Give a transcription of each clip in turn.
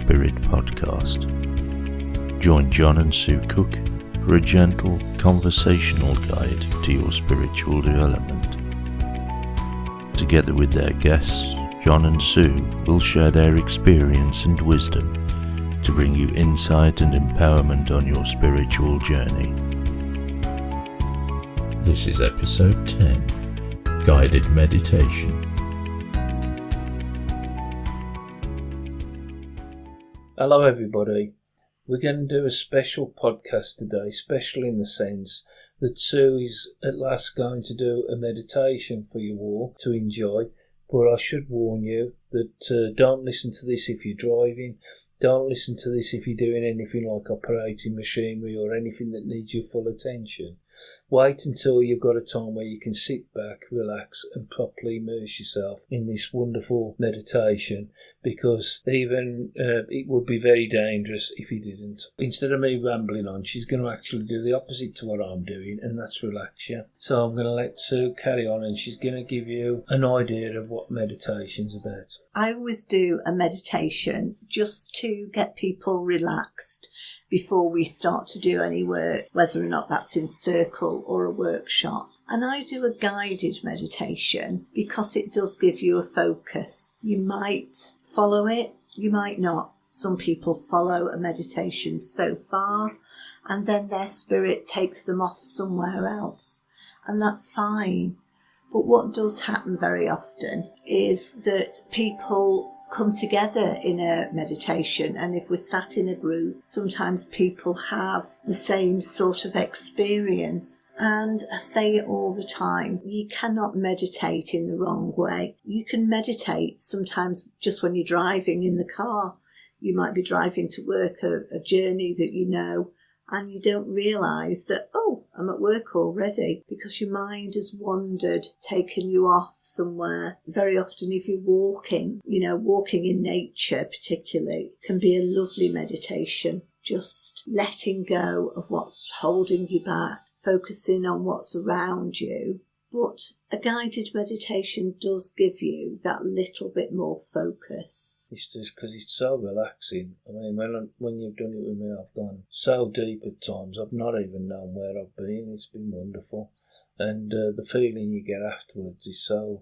Spirit podcast. Join John and Sue Cook for a gentle, conversational guide to your spiritual development. Together with their guests, John and Sue will share their experience and wisdom to bring you insight and empowerment on your spiritual journey. This is episode 10, Guided Meditation. Hello everybody, we're going to do a special podcast today, special in the sense that Sue is at last going to do a meditation for you all to enjoy, but I should warn you that don't listen to this if you're driving, don't listen to this if you're doing anything like operating machinery or anything that needs your full attention. Wait until you've got a time where you can sit back, relax and properly immerse yourself in this wonderful meditation, because even it would be very dangerous if you didn't. Instead of me rambling on, she's going to actually do the opposite to what I'm doing, and that's relax you. So I'm going to let Sue carry on, and she's going to give you an idea of what meditation's about. I always do a meditation just to get people relaxed before we start to do any work, whether or not that's in circle or a workshop. And I do a guided meditation because it does give you a focus. You might follow it, you might not. Some people follow a meditation so far and then their spirit takes them off somewhere else, and that's fine. But what does happen very often is that people come together in a meditation, and if we're sat in a group, sometimes people have the same sort of experience. And I say it all the time, you cannot meditate in the wrong way. You can meditate sometimes just when you're driving in the car. You might be driving to work, a journey that you know, and you don't realise that, oh, I'm at work already, because your mind has wandered, taken you off somewhere. Very often if you're walking, walking in nature particularly, can be a lovely meditation. Just letting go of what's holding you back, focusing on what's around you. But a guided meditation does give you that little bit more focus. It's just because it's so relaxing. I mean, when you've done it with me, I've gone so deep at times. I've not even known where I've been. It's been wonderful. And the feeling you get afterwards is so...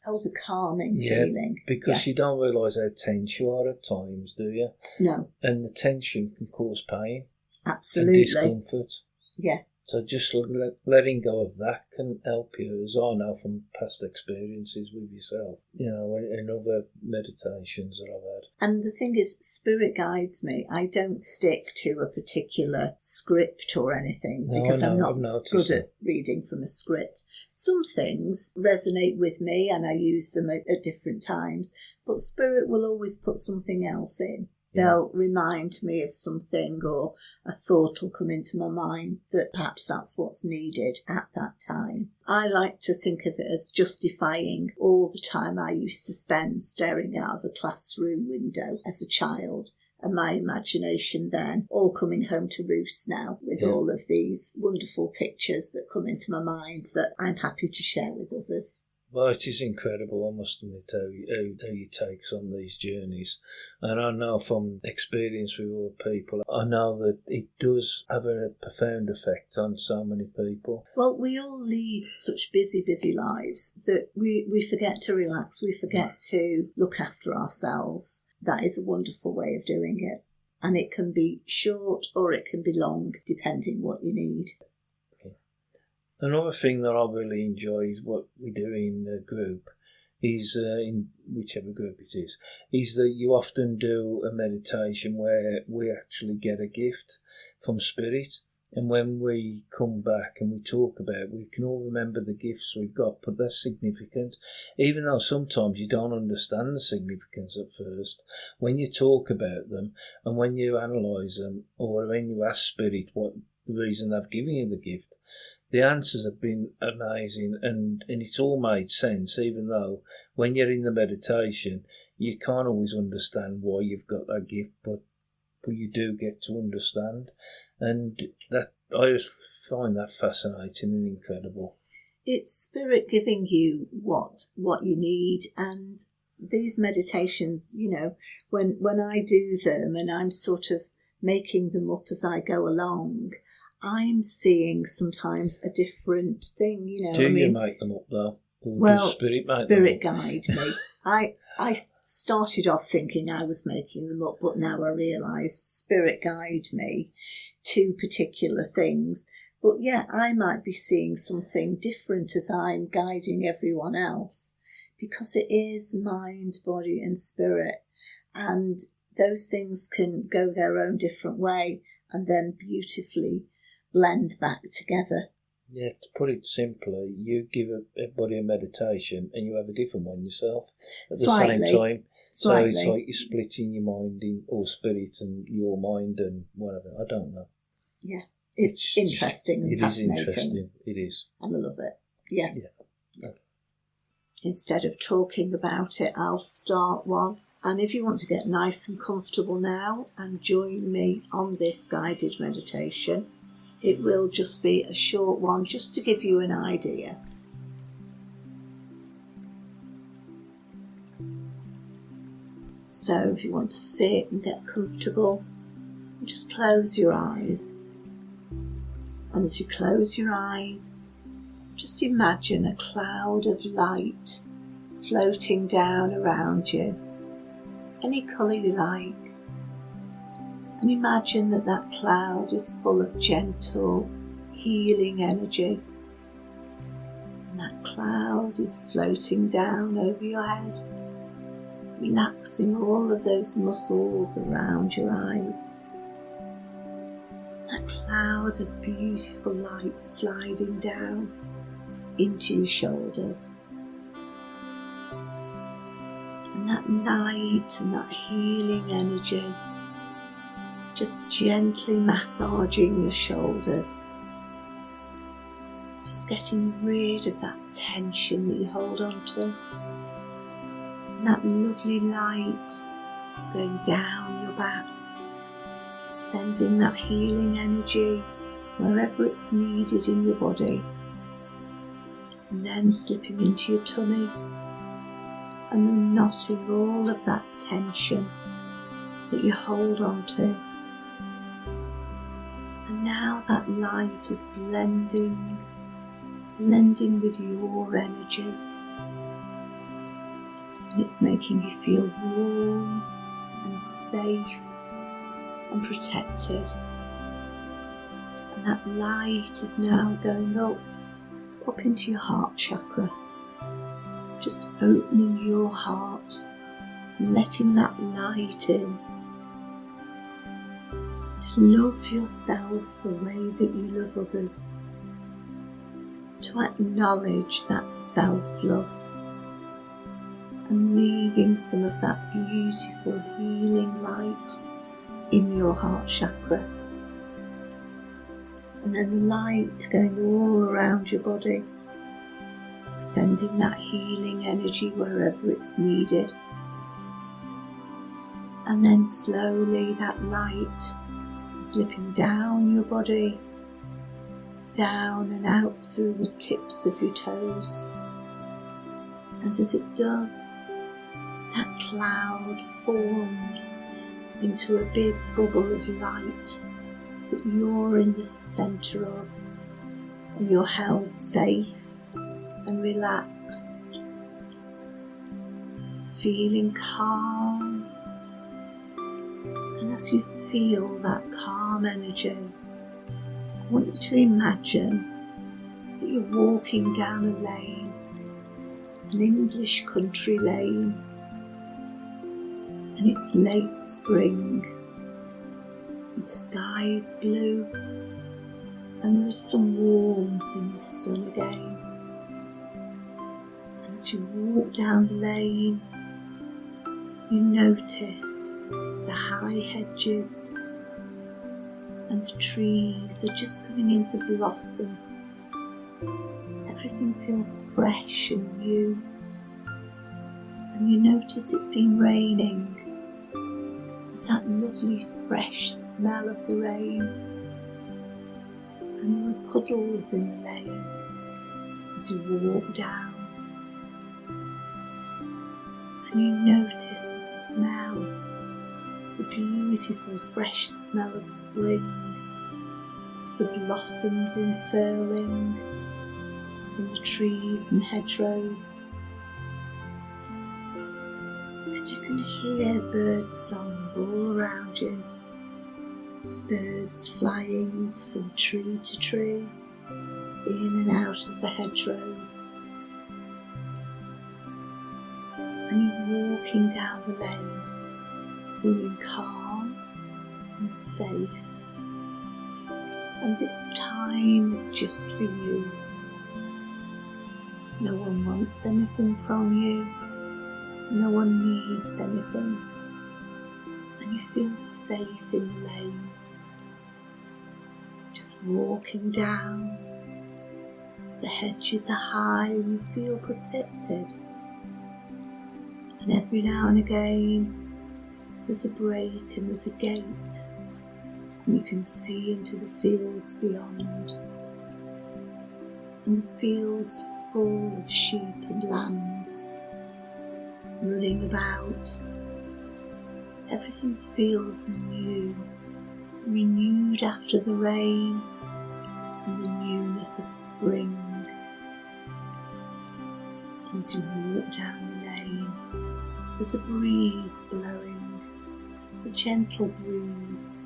Oh, the calming feeling. Because you don't realise how tense you are at times, do you? No. And the tension can cause pain. Absolutely. And discomfort. Yeah. So just letting go of that can help you, as I know from past experiences with yourself, in other meditations that I've had. And the thing is, Spirit guides me. I don't stick to a particular script or anything, because I'm not good at reading from a script. Some things resonate with me and I use them at different times, but Spirit will always put something else in. They'll remind me of something, or a thought will come into my mind that perhaps that's what's needed at that time. I like to think of it as justifying all the time I used to spend staring out of a classroom window as a child, and my imagination then all coming home to roost now with all of these wonderful pictures that come into my mind that I'm happy to share with others. Well, it is incredible, I must admit, how you take us on these journeys. And I know from experience with other people, I know that it does have a profound effect on so many people. Well, we all lead such busy, busy lives that we forget to relax, we forget to look after ourselves. That is a wonderful way of doing it. And it can be short or it can be long, depending what you need. Another thing that I really enjoy is what we do in the group, is in whichever group it is that you often do a meditation where we actually get a gift from Spirit. And when we come back and we talk about it, we can all remember the gifts we've got, but they're significant. Even though sometimes you don't understand the significance at first, when you talk about them and when you analyse them, or when you ask Spirit what the reason they've given you the gift, the answers have been amazing, and it's all made sense, even though when you're in the meditation, you can't always understand why you've got that gift, but you do get to understand. And that I just find that fascinating and incredible. It's Spirit giving you what you need, and these meditations, when I do them and I'm sort of making them up as I go along, I'm seeing sometimes a different thing, Do you make them up though? Or does Spirit make them Spirit up? guide me. I started off thinking I was making them up, but now I realise Spirit guide me to particular things. But yeah, I might be seeing something different as I'm guiding everyone else, because it is mind, body and spirit, and those things can go their own different way and then beautifully blend back together. Yeah, to put it simply, you give everybody a meditation and you have a different one yourself at the same time. So it's like you're splitting your mind or spirit and your mind and whatever. I don't know. Yeah, it's interesting and fascinating. It is interesting. It is. And I love it. Yeah. Okay. Instead of talking about it, I'll start one. And if you want to get nice and comfortable now and join me on this guided meditation, it will just be a short one just to give you an idea. So if you want to sit and get comfortable, just close your eyes. And as you close your eyes, just imagine a cloud of light floating down around you, any colour you like. And imagine that cloud is full of gentle, healing energy. And that cloud is floating down over your head, relaxing all of those muscles around your eyes. That cloud of beautiful light sliding down into your shoulders. And that light and that healing energy just gently massaging your shoulders, just getting rid of that tension that you hold on to. And that lovely light going down your back, sending that healing energy wherever it's needed in your body, and then slipping into your tummy and knotting all of that tension that you hold on to. And now that light is blending with your energy. And it's making you feel warm and safe and protected. And that light is now going up into your heart chakra. Just opening your heart and letting that light in. To love yourself the way that you love others. To acknowledge that self-love. And leaving some of that beautiful healing light in your heart chakra. And then the light going all around your body, sending that healing energy wherever it's needed. And then slowly that light slipping down your body, down and out through the tips of your toes. And as it does, that cloud forms into a big bubble of light that you're in the centre of, and you're held safe and relaxed, feeling calm. And as you feel that calm energy, I want you to imagine that you're walking down a lane, an English country lane, and it's late spring. The sky is blue and there is some warmth in the sun again. And as you walk down the lane, you notice the high hedges and the trees are just coming into blossom. Everything feels fresh and new. And you notice it's been raining. There's that lovely fresh smell of the rain, and there are puddles in the lane as you walk down. And you notice the smell, the beautiful fresh smell of spring as the blossoms unfurling in the trees and hedgerows. And you can hear bird song all around you, birds flying from tree to tree, in and out of the hedgerows. And you're walking down the lane, feeling calm and safe. And this time is just for you. No one wants anything from you. No one needs anything. And you feel safe in the lane. Just walking down. The hedges are high and you feel protected. And every now and again, there's a break and there's a gate, and you can see into the fields beyond. And the fields full of sheep and lambs running about. Everything feels new, renewed after the rain and the newness of spring. As you walk down the lane, there's a breeze blowing, a gentle breeze.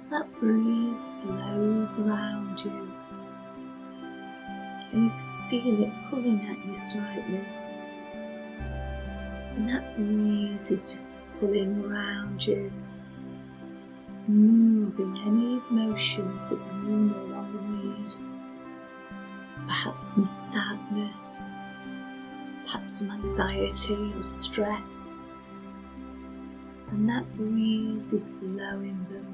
That breeze blows around you, and you can feel it pulling at you slightly. And that breeze is just pulling around you, moving any emotions that you no longer need. Perhaps some sadness, perhaps some anxiety or stress. And that breeze is blowing them,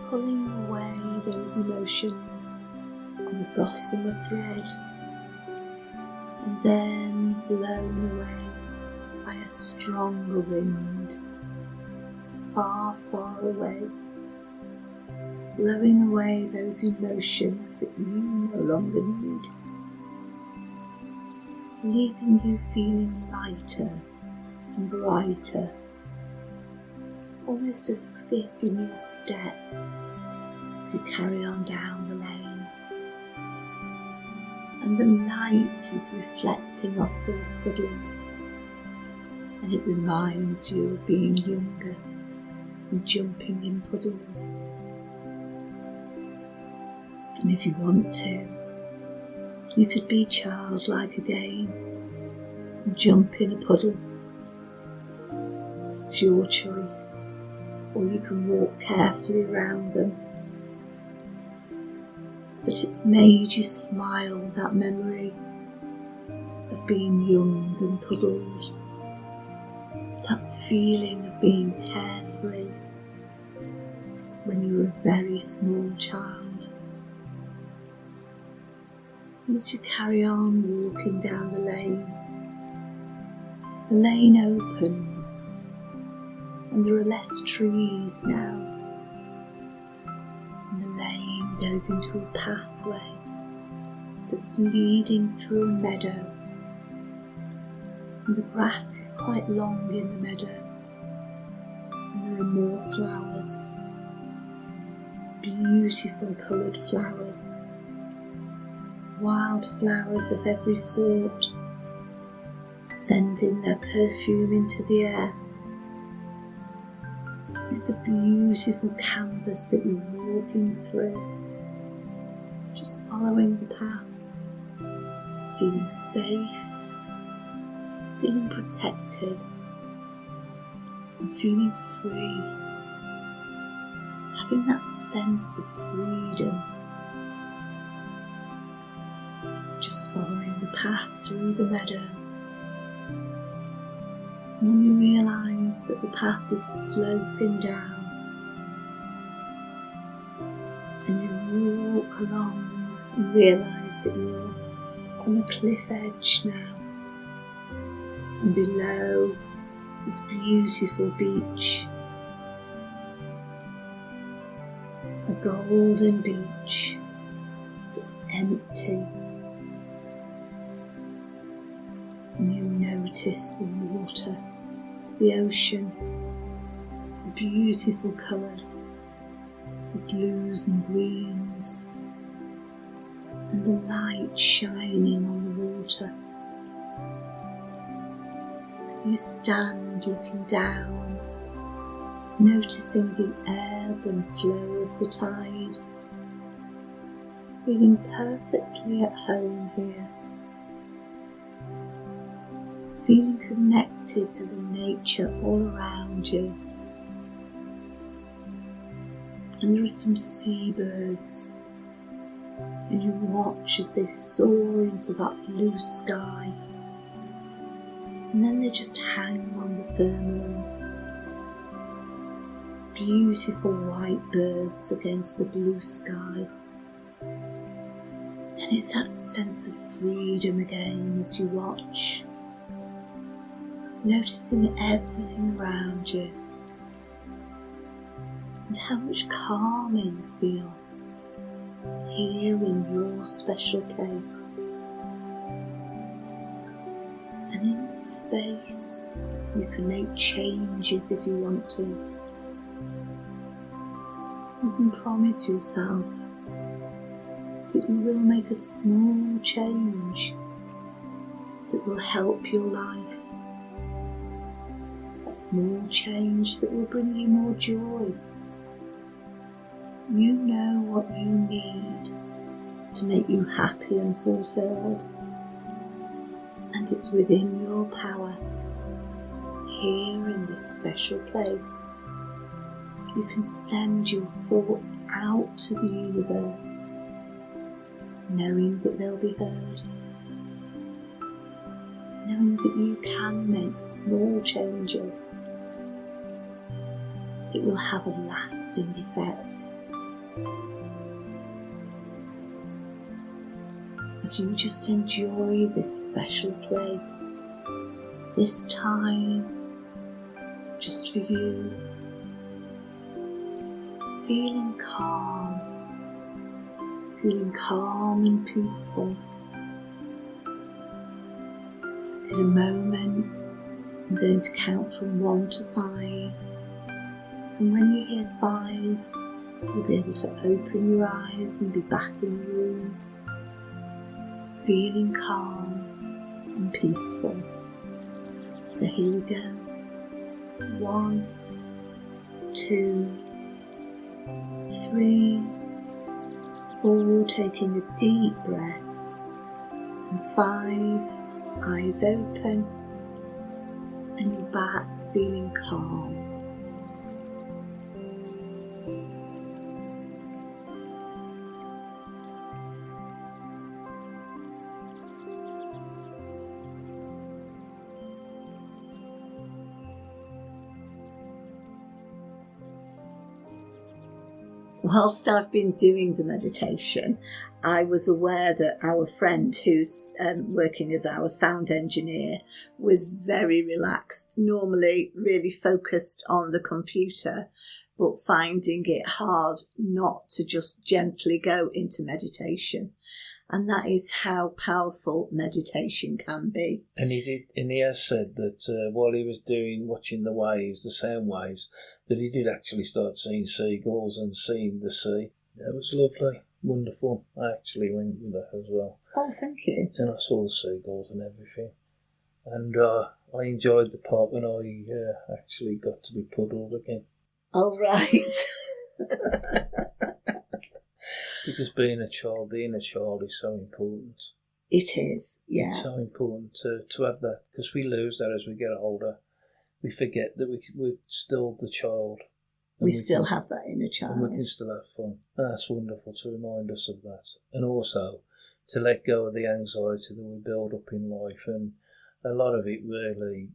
pulling away those emotions on a gossamer thread, and then blown away by a stronger wind, far, far away, blowing away those emotions that you no longer need, leaving you feeling lighter and brighter, almost a skip in your step as you carry on down the lane. And the light is reflecting off those puddles, and it reminds you of being younger and jumping in puddles. And if you want to, you could be childlike again and jump in a puddle. It's your choice, or you can walk carefully around them. But it's made you smile, that memory of being young and puddles, that feeling of being carefree when you were a very small child. As you carry on walking down the lane opens and there are less trees now. And the lane goes into a pathway that's leading through a meadow. And the grass is quite long in the meadow, and there are more flowers, beautiful coloured flowers, wild flowers of every sort, sending their perfume into the air. It's a beautiful canvas that you're walking through, just following the path, feeling safe, feeling protected, and feeling free, having that sense of freedom. Just following the path through the meadow. And then you realise that the path is sloping down, and you walk along and realise that you're on a cliff edge now, and below this beautiful beach, a golden beach that's empty. And you Notice the water, the ocean, the beautiful colours, the blues and greens, and the light shining on the water. You stand looking down, noticing the ebb and flow of the tide, feeling perfectly at home here, feeling connected to the nature all around you. And there are some seabirds, and you watch as they soar into that blue sky, and then they just hang on the thermals. Beautiful white birds against the blue sky. And it's that sense of freedom again as you watch, noticing everything around you and how much calmer you feel here in your special place. And in this space, you can make changes if you want to. You can promise yourself that you will make a small change that will help your life. A small change that will bring you more joy. You know what you need to make you happy and fulfilled. And it's within your power, here in this special place. You can send your thoughts out to the universe, knowing that they'll be heard, knowing that you can make small changes that will have a lasting effect. As you just enjoy this special place, this time just for you, feeling calm and peaceful. And in a moment, I'm going to count from 1 to 5, and when you hear 5, you'll be able to open your eyes and be back in the room, feeling calm and peaceful. So here we go. 1, 2, 3, 4, taking a deep breath, and 5, eyes open, and you're back feeling calm. Whilst I've been doing the meditation, I was aware that our friend who's working as our sound engineer was very relaxed, normally really focused on the computer, but finding it hard not to just gently go into meditation. And that is how powerful meditation can be. And he has said that while he was watching the waves, the sound waves, that he did actually start seeing seagulls and seeing the sea. That was lovely, wonderful. I actually went with that as well. Oh, thank you. And I saw the seagulls and everything. And I enjoyed the part when I actually got to be puddled again. Oh, right. Because being a child is so important. It is, yeah. It's so important to have that, because we lose that as we get older. We forget that we're still the child. We still have that inner child. And we can still have fun. And that's wonderful to remind us of that. And also to let go of the anxiety that we build up in life. And a lot of it really,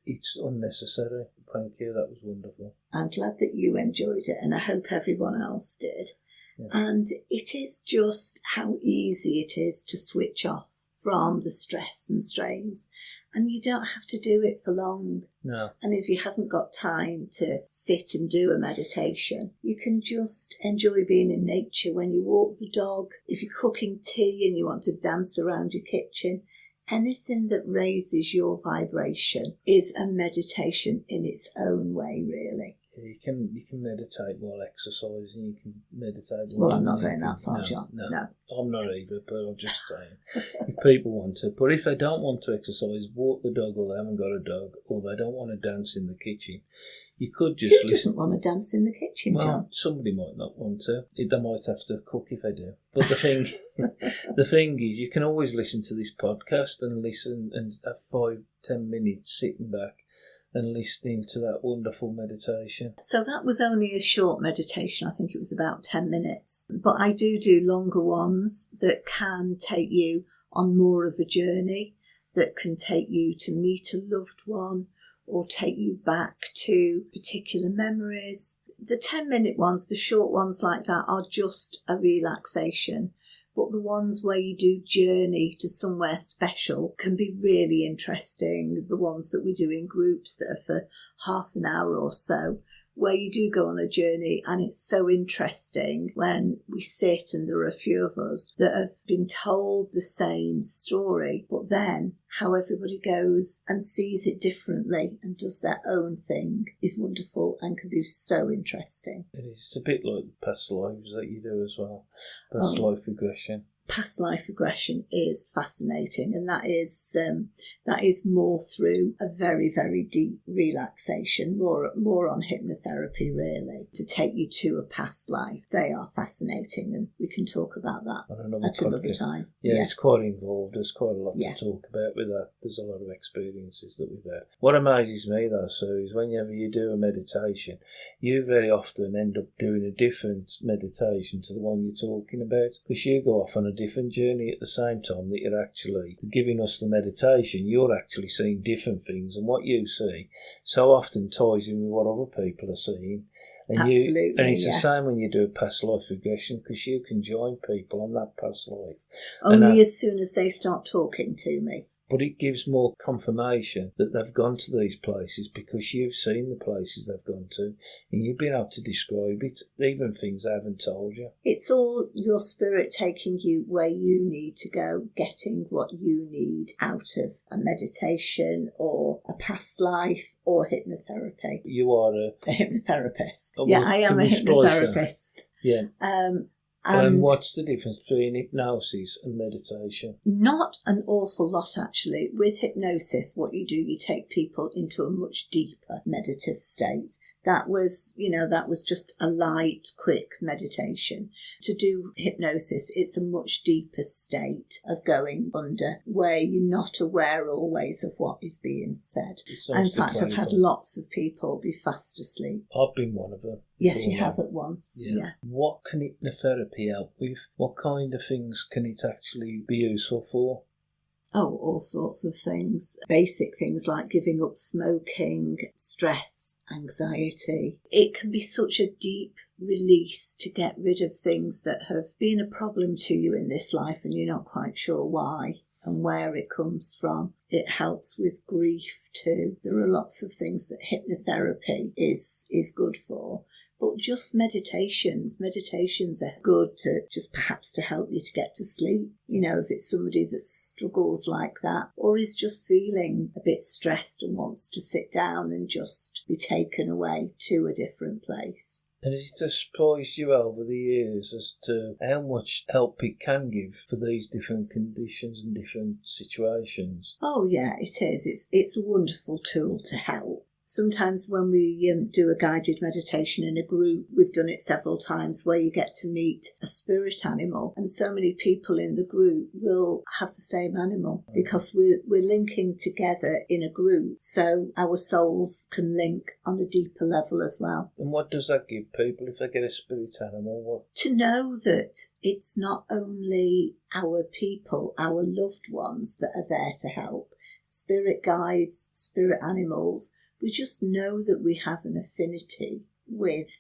it's unnecessary. Thank you, that was wonderful. I'm glad that you enjoyed it, and I hope everyone else did. Yeah. And it is just how easy it is to switch off from the stress and strains. And you don't have to do it for long. No. And if you haven't got time to sit and do a meditation, you can just enjoy being in nature when you walk the dog. If you're cooking tea and you want to dance around your kitchen, anything that raises your vibration is a meditation in its own way, really. You can meditate while exercising. You can meditate. Well, I'm not going that far, no, John. No. I'm not either. But I'm just saying, if people want to, but if they don't want to exercise, walk the dog, or they haven't got a dog, or they don't want to dance in the kitchen, you could just. Who doesn't want to dance in the kitchen, well, John? somebody might not want to. They might have to cook if they do. But the thing is, you can always listen to this podcast and listen and have 5-10 minutes sitting back and listening to that wonderful meditation. So that was only a short meditation. I think it was about 10 minutes. But I do longer ones that can take you on more of a journey, that can take you to meet a loved one or take you back to particular memories. The 10-minute ones, the short ones like that, are just a relaxation. But the ones where you do journey to somewhere special can be really interesting. The ones that we do in groups that are for half an hour or so, where you do go on a journey, and it's so interesting when we sit and there are a few of us that have been told the same story, but then how everybody goes and sees it differently and does their own thing is wonderful and can be so interesting. It is. It's a bit like the past lives that you do as well. Past life regression. Past life regression is fascinating, and that is more through a very, very deep relaxation, more on hypnotherapy really, to take you to a past life. They are fascinating, and we can talk about that at another time. Yeah, it's quite involved. There's quite a lot to talk about with that. There's a lot of experiences that we've had. What amazes me though, Sue, is whenever you do a meditation, you very often end up doing a different meditation to the one you're talking about, because you go off on a different journey at the same time that you're actually giving us the meditation. You're actually seeing different things, and what you see so often ties in with what other people are seeing. And Absolutely, and it's the same when you do a past life regression, because you can join people on that past life. Only as soon as they start talking to me. But it gives more confirmation that they've gone to these places, because you've seen the places they've gone to and you've been able to describe it, even things they haven't told you. It's all your spirit taking you where you need to go, getting what you need out of a meditation or a past life or hypnotherapy. You are a hypnotherapist. Oh, yeah, well, I am a hypnotherapist. Yeah. And what's the difference between hypnosis and meditation? Not an awful lot, actually. With hypnosis, what you do, you take people into a much deeper meditative state. That was just a light, quick meditation. To do hypnosis, it's a much deeper state of going under, where you're not aware always of what is being said. In fact, I've had lots of people be fast asleep. I've been one of them. Yes, you have at once. Yeah. What can hypnotherapy help with? What kind of things can it actually be useful for? Oh, all sorts of things. Basic things like giving up smoking, stress, anxiety. It can be such a deep release to get rid of things that have been a problem to you in this life and you're not quite sure why and where it comes from. It helps with grief too. There are lots of things that hypnotherapy is good for. But just meditations are good to just perhaps to help you to get to sleep. You know, if it's somebody that struggles like that or is just feeling a bit stressed and wants to sit down and just be taken away to a different place. And has it surprised you over the years as to how much help it can give for these different conditions and different situations? Oh yeah, it is. It's a wonderful tool to help. Sometimes when we do a guided meditation in a group, we've done it several times, where you get to meet a spirit animal, and so many people in the group will have the same animal because we're linking together in a group, so our souls can link on a deeper level as well. And what does that give people if they get a spirit animal? What? To know that it's not only our people, our loved ones that are there to help, spirit guides, spirit animals. We just know that we have an affinity with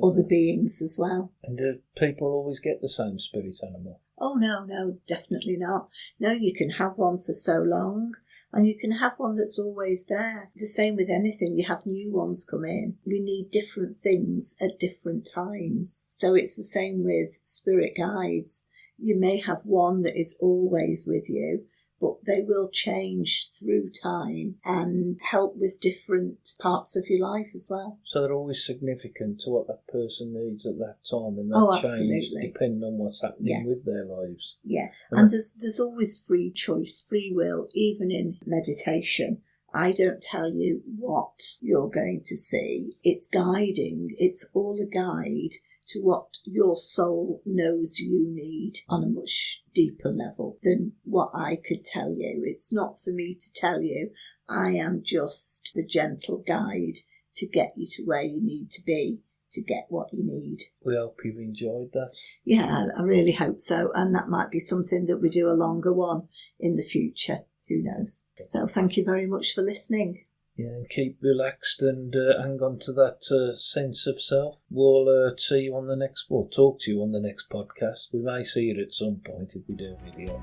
other beings as well. And do people always get the same spirit animal? Oh, no, definitely not. No, you can have one for so long, and you can have one that's always there. The same with anything. You have new ones come in. We need different things at different times. So it's the same with spirit guides. You may have one that is always with you, but they will change through time and help with different parts of your life as well. So they're always significant to what that person needs at that time, and that change absolutely. depending on what's happening with their lives. Yeah, and there's always free choice, free will, even in meditation. I don't tell you what you're going to see. It's guiding. It's all a guide to what your soul knows you need on a much deeper level than what I could tell you. It's not for me to tell you. I am just the gentle guide to get you to where you need to be to get what you need. We hope you've enjoyed that. Yeah, I really hope so. And that might be something that we do a longer one in the future. Who knows? So thank you very much for listening. Yeah, and keep relaxed and hang on to that sense of self. We'll see you on the next, we'll talk to you on the next podcast. We may see it at some point if we do a video.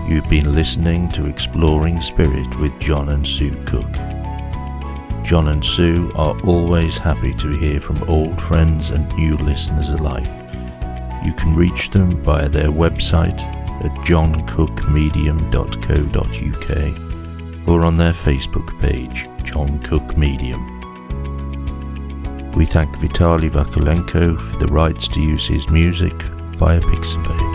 You've been listening to Exploring Spirit with John and Sue Cook. John and Sue are always happy to hear from old friends and new listeners alike. You can reach them via their website at johncookmedium.co.uk or on their Facebook page, John Cook Medium. We thank Vitaly Vakulenko for the rights to use his music via Pixabay.